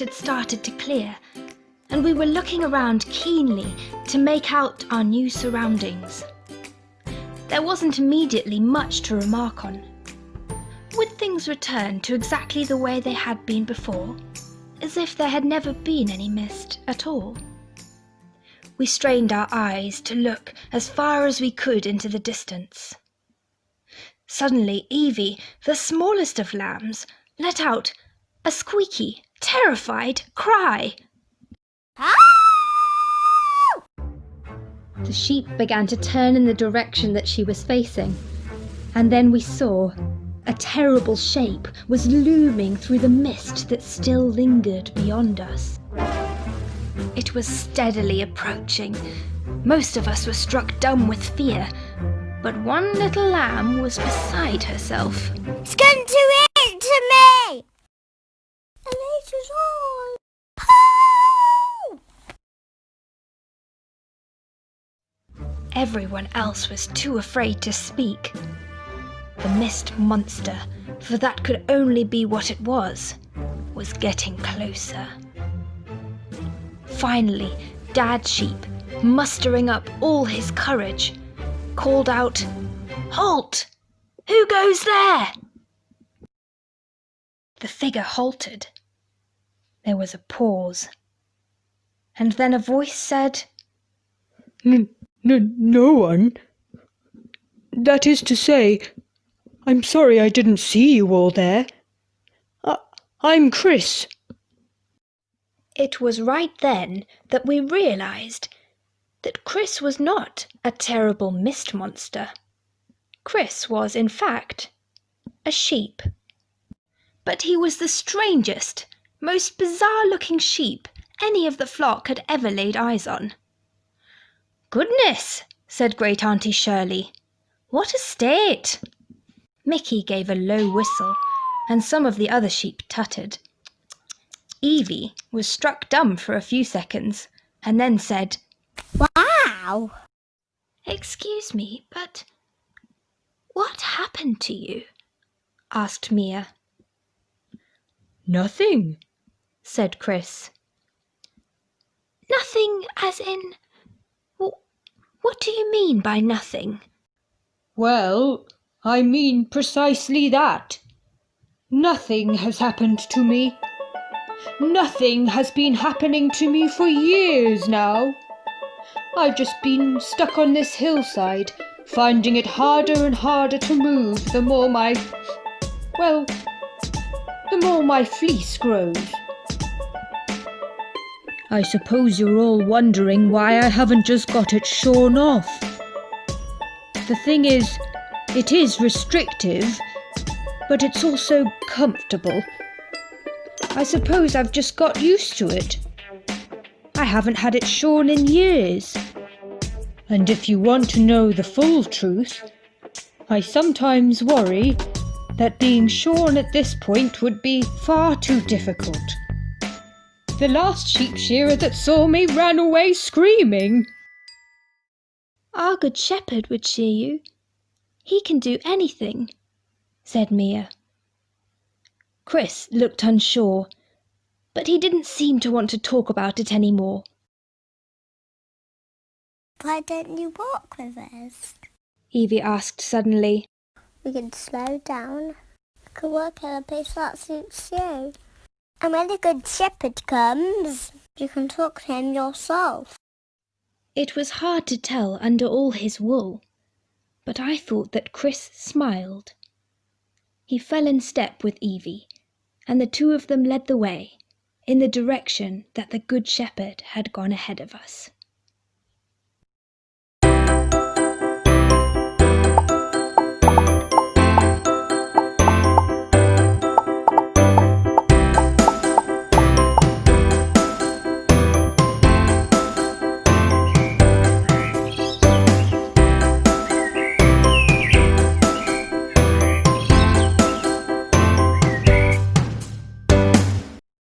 had started to clear, and we were looking around keenly to make out our new surroundings. There wasn't immediately much to remark on. Would things return to exactly the way they had been before, as if there had never been any mist at all? We strained our eyes to look as far as we could into the distance. Suddenly Evie, the smallest of lambs, let out a squeaky, terrified cry. The sheep began to turn in the direction that she was facing, and then we saw a terrible shape was looming through the mist that still lingered beyond us. It was steadily approaching. Most of us were struck dumb with fear, but one little lamb was beside herself. It's going to eat to me! And it is all. Everyone else was too afraid to speak. The mist monster, for that could only be what it was getting closer. Finally, Dad Sheep, mustering up all his courage, called out, "Halt! Who goes there?" The figure halted. There was a pause, and then a voice said, No one. That is to say, I'm sorry I didn't see you all there. I'm Chris." It was right then that we realized that Chris was not a terrible mist monster. Chris was, in fact, a sheep. But he was the strangest, most bizarre-looking sheep any of the flock had ever laid eyes on. "Goodness," said Great Auntie Shirley. "What a state!" Mickey gave a low whistle, and some of the other sheep tutted. Evie was struck dumb for a few seconds, and then said, Wow! "Excuse me, but what happened to you?" asked Mia. "Nothing," said Chris. "Nothing as in... What do you mean by nothing?" "Well, I mean precisely that. Nothing has happened to me. Nothing has been happening to me for years now. I've just been stuck on this hillside, finding it harder and harder to move the more my fleece grows. I suppose you're all wondering why I haven't just got it shorn off. The thing is, it is restrictive, but it's also comfortable. I suppose I've just got used to it. I haven't had it shorn in years. And if you want to know the full truth, I sometimes worry that being shorn at this point would be far too difficult. The last sheep shearer that saw me ran away screaming." "Our Good Shepherd would shear you. He can do anything," said Mia. Chris looked unsure, but he didn't seem to want to talk about it any more. Why don't you walk with us? Evie asked suddenly. We can slow down. We can walk at a pace that suits you. And when the Good Shepherd comes, you can talk to him yourself. It was hard to tell under all his wool, but I thought that Chris smiled. He fell in step with Evie, and the two of them led the way in the direction that the Good Shepherd had gone ahead of us.